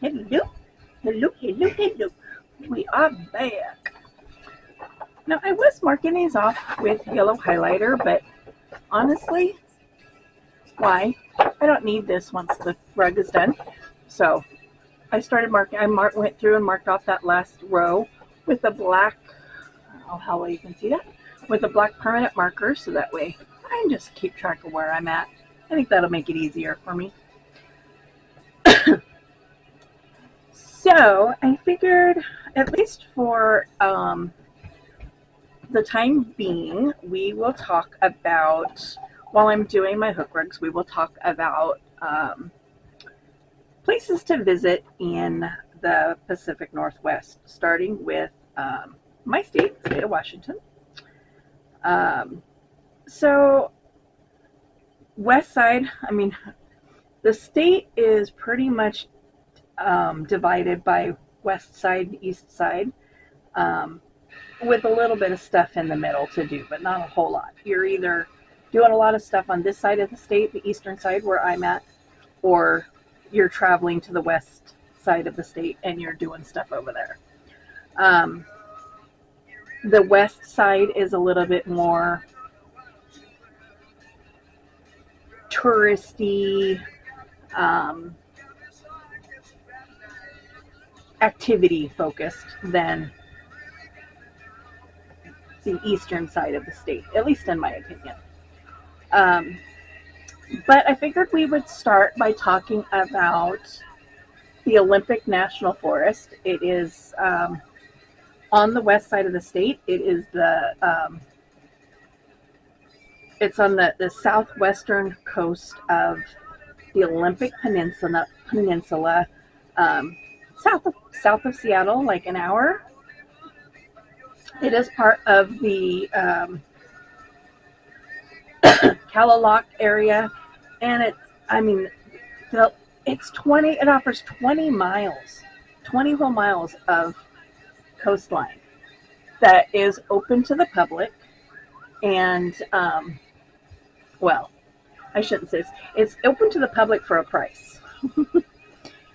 Hello, hello, hello, hello. We are back. Now, I was marking these off with yellow highlighter, but honestly, why? I don't need this once the rug is done. So I started marking. Went through and marked off that last row with a black. Oh, how well you can see that with a black permanent marker, so that way I can just keep track of where I'm at. I think that'll make it easier for me. So I figured, at least for the time being, we will talk about, while I'm doing my hook rugs, we will talk about places to visit in the Pacific Northwest, starting with my state of Washington. Um, so, West Side, I mean, the state is pretty much divided by West Side, East Side. Um, with a little bit of stuff in the middle to do, but not a whole lot. You're either doing a lot of stuff on this side of the state, the eastern side where I'm at, or you're traveling to the west side of the state and you're doing stuff over there. Um, the west side is a little bit more touristy, um, activity focused than the eastern side of the state, at least in my opinion. Um, but I figured we would start by talking about the Olympic National Forest. It is on the west side of the state. It is it's on the southwestern coast of the Olympic Peninsula, um, south of Seattle, like an hour. It is part of the Kalaloch area, and I mean, it's 20. It offers 20 miles, 20 whole miles of coastline that is open to the public, and well, I shouldn't say it's open to the public for a price.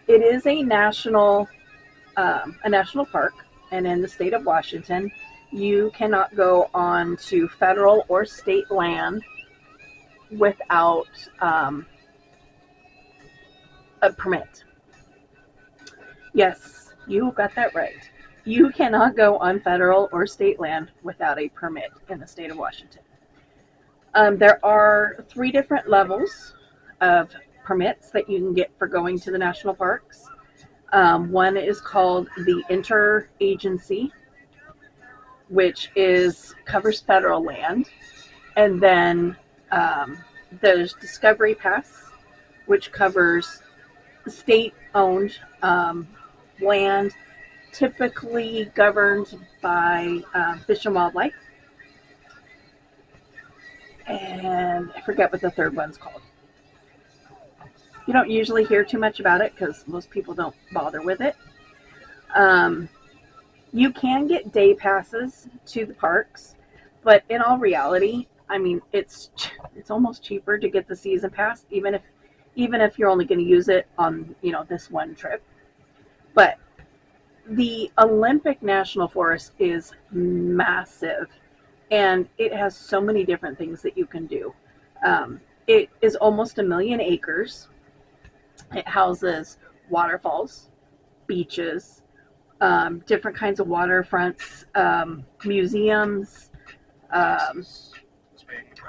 It is a national park, and in the state of Washington, you cannot go on to federal or state land without a permit. Yes, you got that right. You cannot go on federal or state land without a permit in the state of Washington. There are three different levels of permits that you can get for going to the national parks. One is called the interagency, which covers federal land, and then there's Discovery Pass, which covers state-owned land, typically governed by Fish and Wildlife, and I forget what the third one's called. You don't usually hear too much about it because most people don't bother with it. Um, you can get day passes to the parks, but in all reality, I mean, it's almost cheaper to get the season pass, even if you're only going to use it on this one trip. But the Olympic National Forest is massive, and it has so many different things that you can do. It is almost 1,000,000 acres. It houses waterfalls, beaches, different kinds of waterfronts, museums. Um,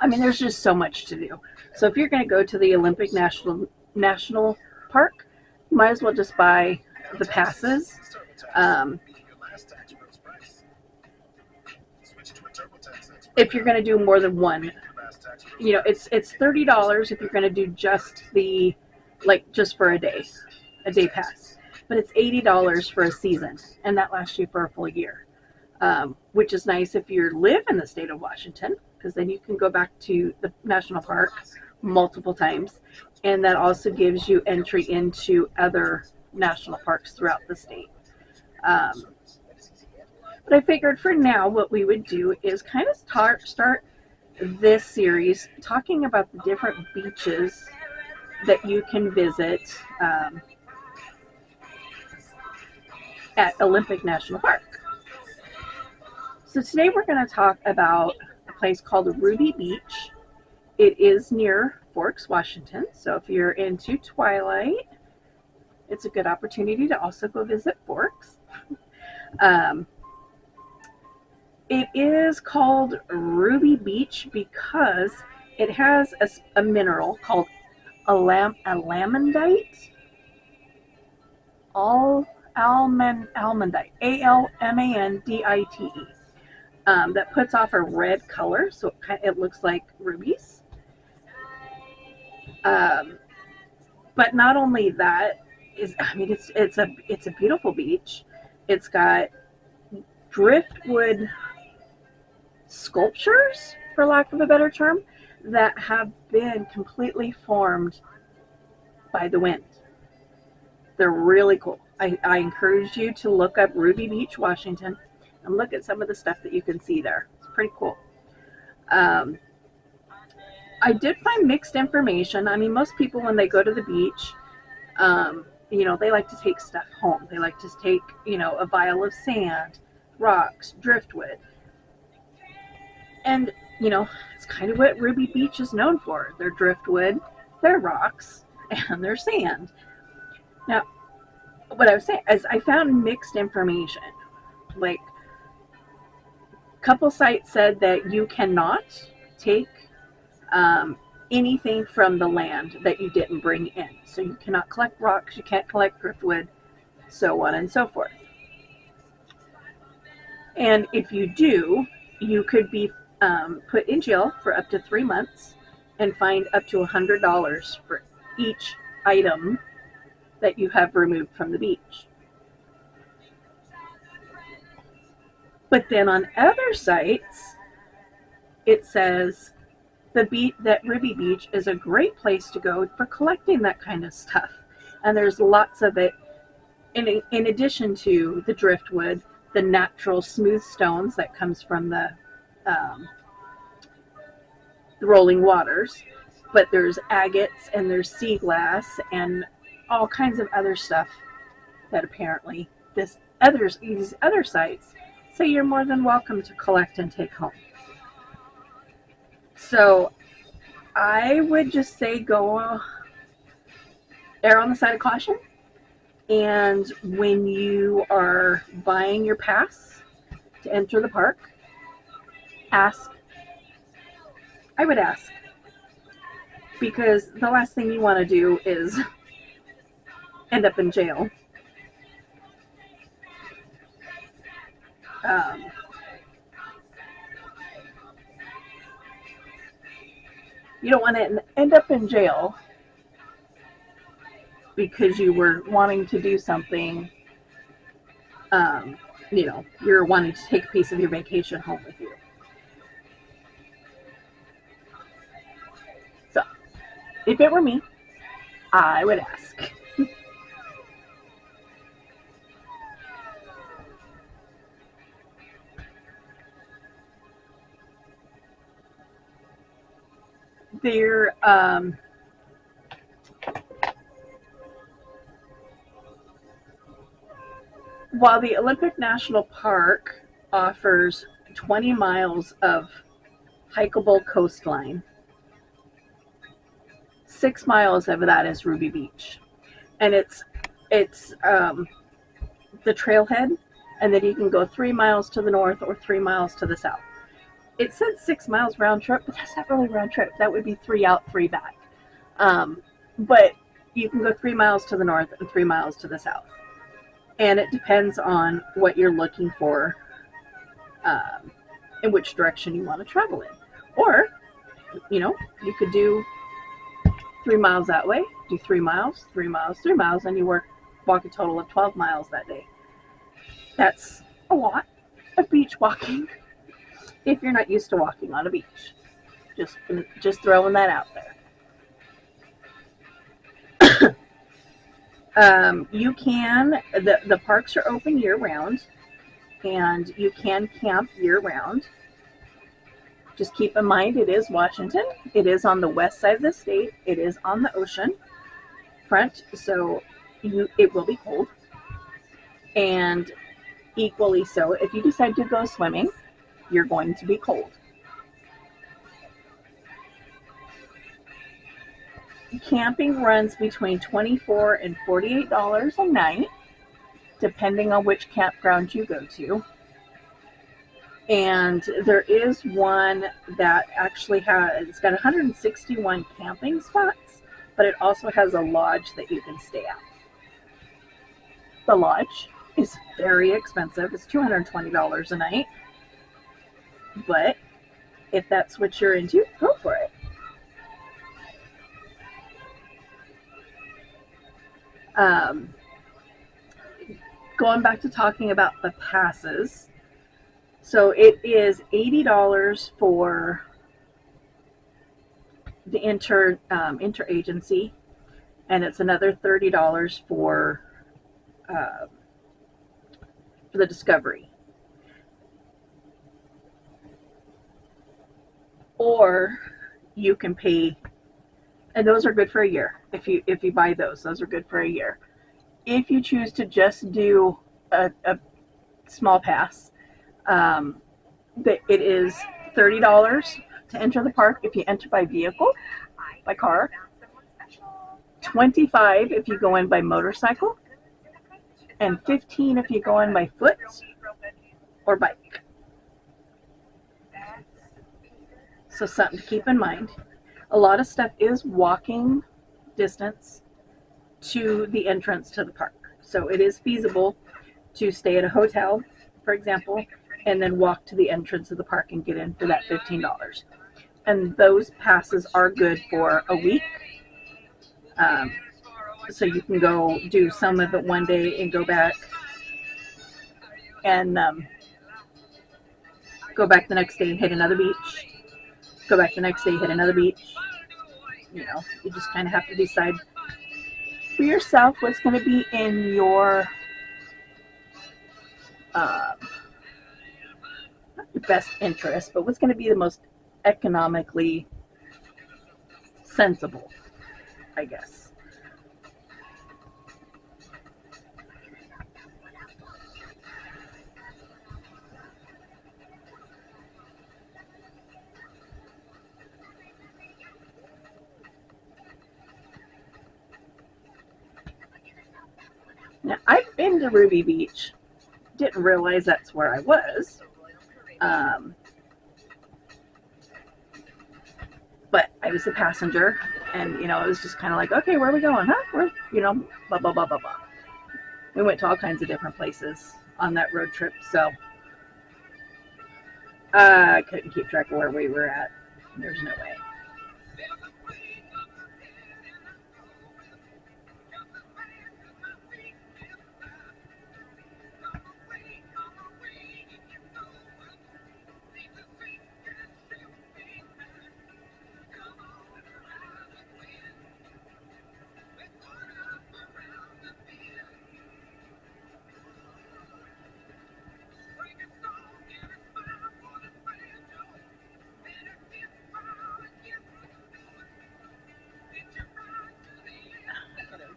I mean, there's just so much to do. So if you're going to go to the Olympic National Park, you might as well just buy the passes. Um, if you're going to do more than one, it's $30 if you're going to do just just for a day pass. But it's $80 for a season, and that lasts you for a full year, which is nice if you live in the state of Washington, because then you can go back to the national park multiple times, and that also gives you entry into other national parks throughout the state. Um, but I figured for now, what we would do is kind of start this series talking about the different beaches that you can visit at Olympic National Park. So today we're going to talk about a place called Ruby Beach. It is near Forks, Washington. So if you're into Twilight, it's a good opportunity to also go visit Forks. It is called Ruby Beach because it has a mineral called almandite. Almandite, Almandite, that puts off a red color, so it looks like rubies. But not only that it's a beautiful beach. It's got driftwood sculptures, for lack of a better term, that have been completely formed by the wind. They're really cool. I encourage you to look up Ruby Beach, Washington, and look at some of the stuff that you can see there. It's pretty cool. I did find mixed information. I mean, most people, when they go to the beach, they like to take stuff home. They like to take, a vial of sand, rocks, driftwood. And, it's kind of what Ruby Beach is known for. Their driftwood, their rocks, and their sand. Now, what I was saying is I found mixed information. Like, a couple sites said that you cannot take anything from the land that you didn't bring in. So you cannot collect rocks, you can't collect driftwood, so on and so forth. And if you do, you could be put in jail for up to 3 months and fined up to $100 for each item that you have removed from the beach. But then on other sites, it says that Ruby Beach is a great place to go for collecting that kind of stuff. And there's lots of it in addition to the driftwood, the natural smooth stones that comes from the rolling waters. But there's agates and there's sea glass and all kinds of other stuff that apparently these other sites say you're more than welcome to collect and take home. So I would just say go err on the side of caution. And when you are buying your pass to enter the park, ask. I would ask. Because the last thing you want to do is end up in jail. You don't want to end up in jail because you were wanting to do something, you're wanting to take a piece of your vacation home with you. So, if it were me, I would ask. There, while the Olympic National Park offers 20 miles of hikeable coastline, 6 miles of that is Ruby Beach. And it's the trailhead, and then you can go 3 miles to the north or 3 miles to the south. It said 6 miles round trip, but that's not really round trip. That would be 3 out, 3 back. But you can go 3 miles to the north and 3 miles to the south. And it depends on what you're looking for, in which direction you want to travel in. Or, you could do 3 miles that way, do 3 miles, 3 miles, 3 miles, and you walk a total of 12 miles that day. That's a lot of beach walking if you're not used to walking on a beach. Just throwing that out there. You can, the parks are open year round, and you can camp year round. Just keep in mind, it is Washington. It is on the west side of the state. It is on the ocean front, so it will be cold. And equally so. If you decide to go swimming, you're going to be cold. Camping runs between $24 and $48 a night, depending on which campground you go to. And there is one that actually it's got 161 camping spots, but it also has a lodge that you can stay at. The lodge is very expensive. It's $220 a night. But if that's what you're into, go for it. Um, Going back to talking about the passes, so it is $80 for the interagency, and it's another $30 uh, for the discovery. Or you can pay, and those are good for a year. If you buy those are good for a year. If you choose to just do a small pass, it is $30 to enter the park if you enter by vehicle, by car. 25 if you go in by motorcycle, and 15 if you go in by foot or bike. So something to keep in mind. A lot of stuff is walking distance to the entrance to the park. So it is feasible to stay at a hotel, for example, and then walk to the entrance of the park and get in for that $15. And those passes are good for a week. So you can go do some of it one day and go back and go back the next day and hit another beach. Go back the next day, hit another beach. You just kind of have to decide for yourself what's going to be in your not your best interest, but what's going to be the most economically sensible, I guess. Now, I've been to Ruby Beach. Didn't realize that's where I was. Um, but I was a passenger, and it was just kind of like, okay, where are we going? Huh? Blah blah blah blah blah. We went to all kinds of different places on that road trip, so I couldn't keep track of where we were at. There's no way.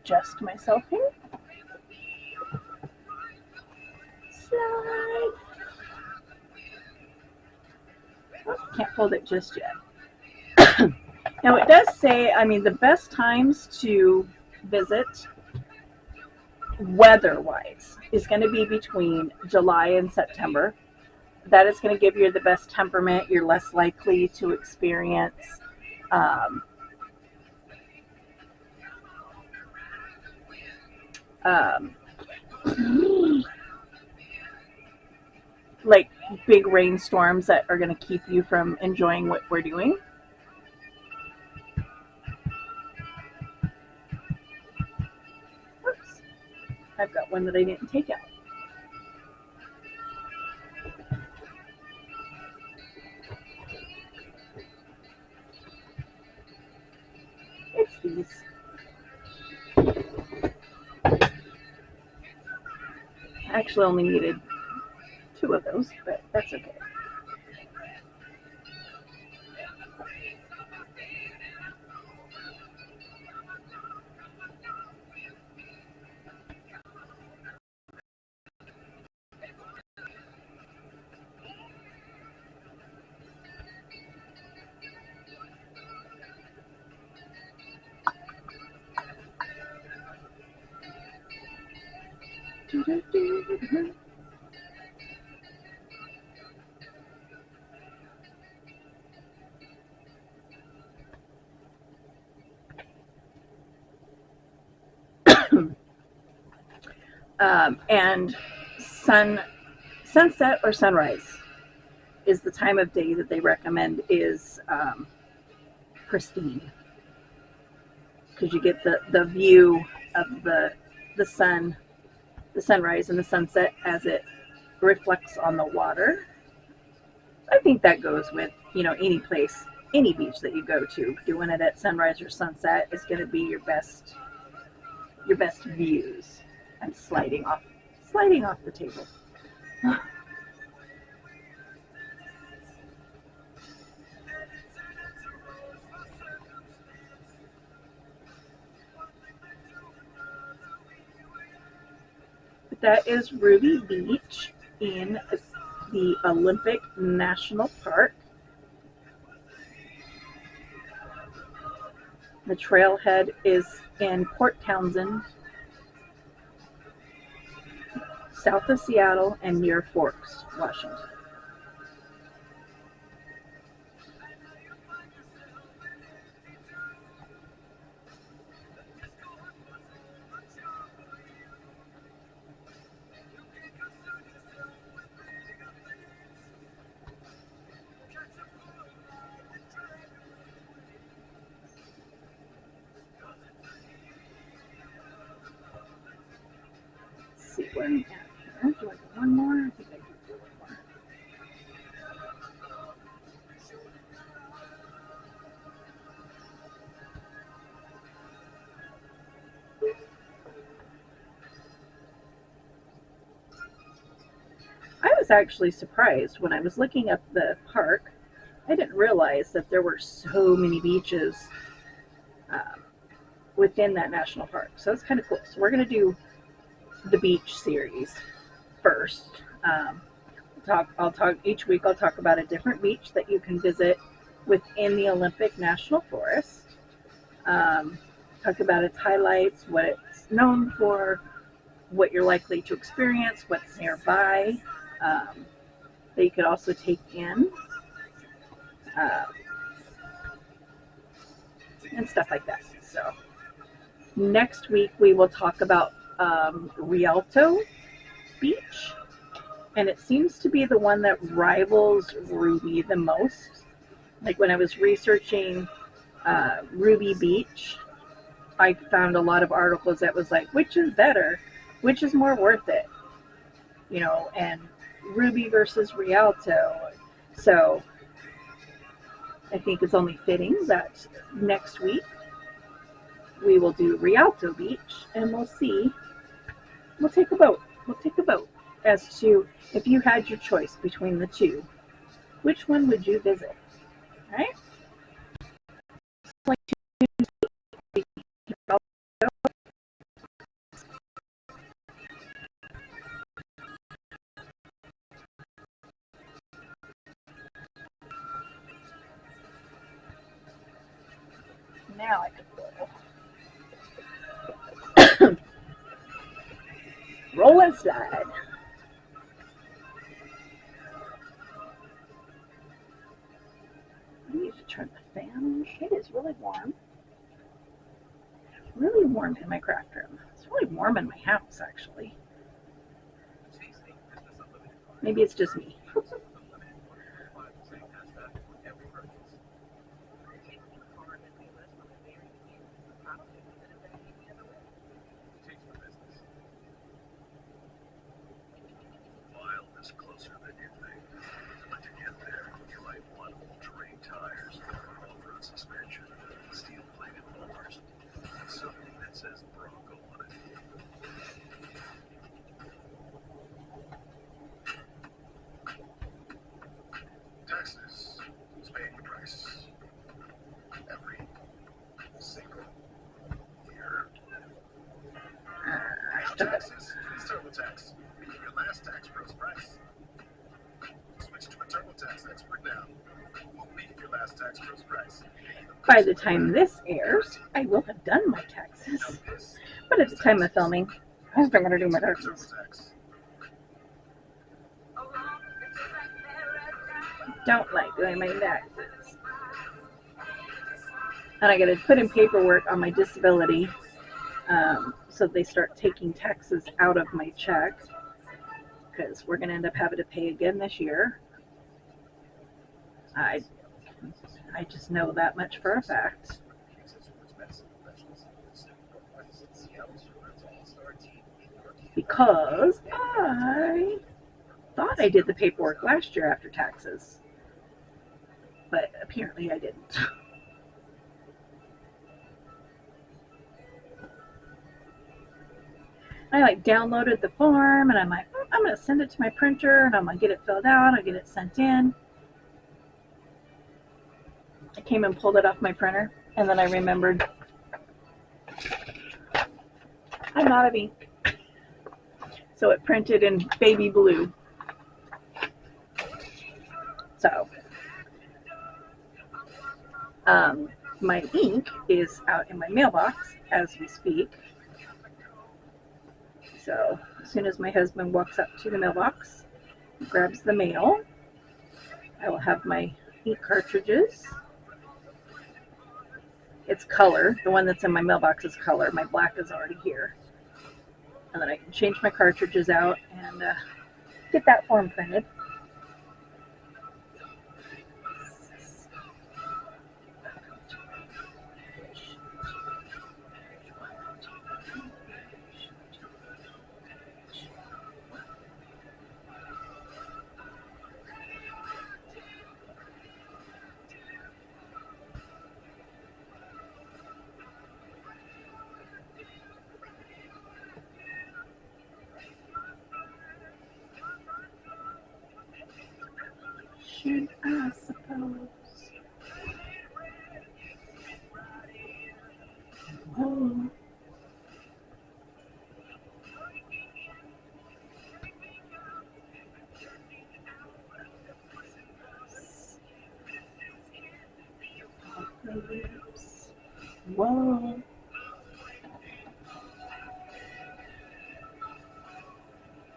Adjust myself here. Slide. Oh, can't hold it just yet. Now it does say, the best times to visit weather-wise is going to be between July and September. That is going to give you the best temperament. You're less likely to experience um, um, like big rainstorms that are going to keep you from enjoying what we're doing. Oops. I've got one that I didn't take out. It's these. I actually only needed 2 of those, but that's okay. And sunset or sunrise is the time of day that they recommend is pristine, because you get the view of the sun, the sunrise and the sunset as it reflects on the water. I think that goes with, any place, any beach that you go to. Doing it at sunrise or sunset is going to be your best views. I'm sliding off the table. That is Ruby Beach in the Olympic National Park. The trailhead is in Port Townsend, south of Seattle and near Forks, Washington. Let's see where I'm at here. Do I do one more? I think I do one more. I was actually surprised when I was looking up the park. I didn't realize that there were so many beaches um, within that national park. So that's kind of cool. So we're going to do the beach series first. I'll talk each week. I'll talk about a different beach that you can visit within the Olympic National Forest. Um, Talk about its highlights, what it's known for, what you're likely to experience, what's nearby, um, that you could also take in, uh, and stuff like that. So next week we will talk about Rialto Beach, and it seems to be the one that rivals Ruby the most. Like when I was researching Ruby Beach, I found a lot of articles that was like, which is better, which is more worth it, and Ruby versus Rialto. So I think it's only fitting that next week we will do Rialto Beach, and we'll see. We'll take a vote. We'll take a vote as to, if you had your choice between the two, which one would you visit? All right? Now I can roll and slide. I need to turn the fan on. It is really warm. Really warm in my craft room. It's really warm in my house, actually. Maybe it's just me. Taxes is paying the price every single year. Taxes is TurboTax. Making your last tax pro's price. Switch to a TurboTax expert now. We'll make your last tax pro's price. By the time this airs, I will have done my taxes. But at the time of filming, I just don't want to do my taxes. TurboTax. Don't like doing my taxes. And I got to put in paperwork on my disability, so they start taking taxes out of my check, because we're going to end up having to pay again this year. I just know that much for a fact. Because I thought I did the paperwork last year after taxes, but apparently I didn't. I downloaded the form, and I'm like, I'm going to send it to my printer, and I'm going to get it filled out, I'll get it sent in. I came and pulled it off my printer, and then I remembered I'm out of ink. So it printed in baby blue. So my ink is out in my mailbox as we speak. So as soon as my husband walks up to the mailbox, grabs the mail, I will have my ink cartridges. It's color. The one that's in my mailbox is color. My black is already here. And then I can change my cartridges out and get that form printed. Should I suppose? Oh. Whoa.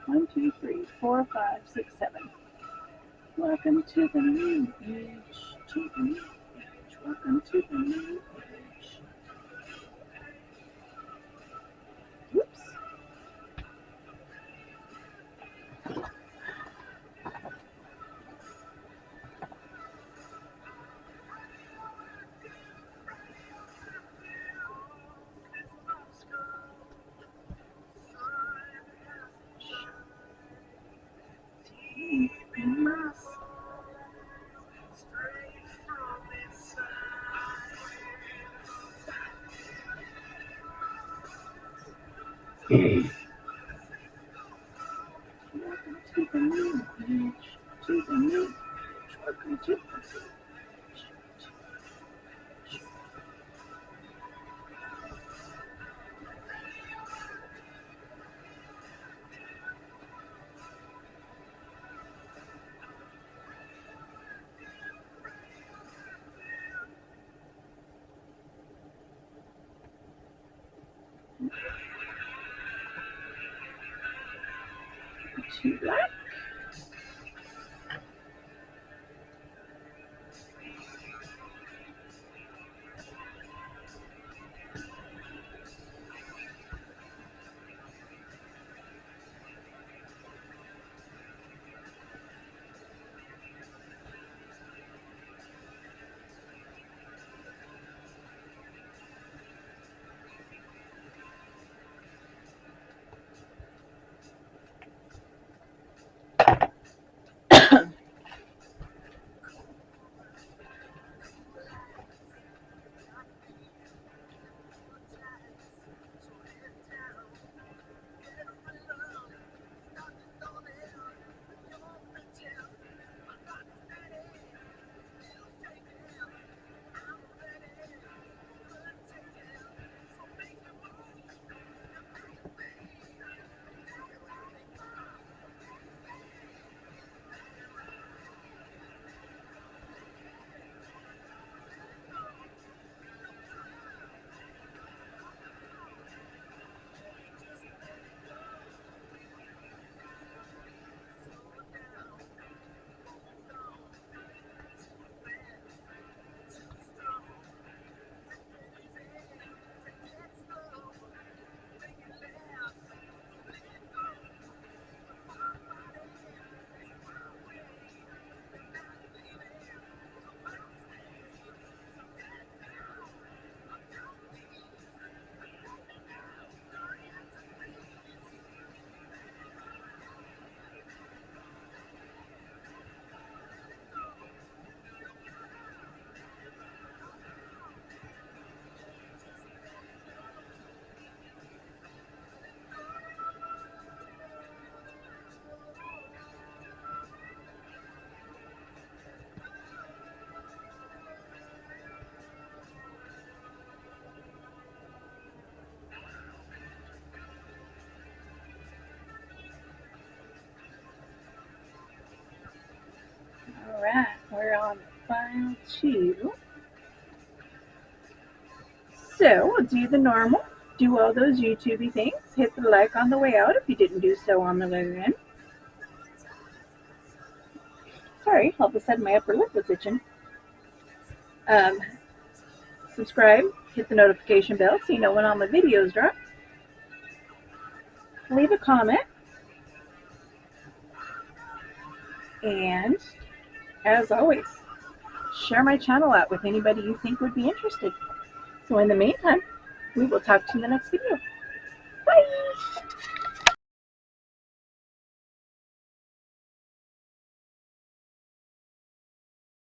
One, two, three, four, 5, 6, 7. Welcome to the new age. To the new age. Welcome to the new age. Whoops. Welcome to the new age. To the new age. Welcome to the new age. To black. right, we're on file 2. So we'll do the normal. Do all those YouTubey things. Hit the like on the way out if you didn't do so on the way in. Sorry, all of a sudden my upper lip was itching. Subscribe, hit the notification bell so you know when all my videos drop. Leave a comment. And as always, share my channel out with anybody you think would be interested. So in the meantime, we will talk to you in the next video.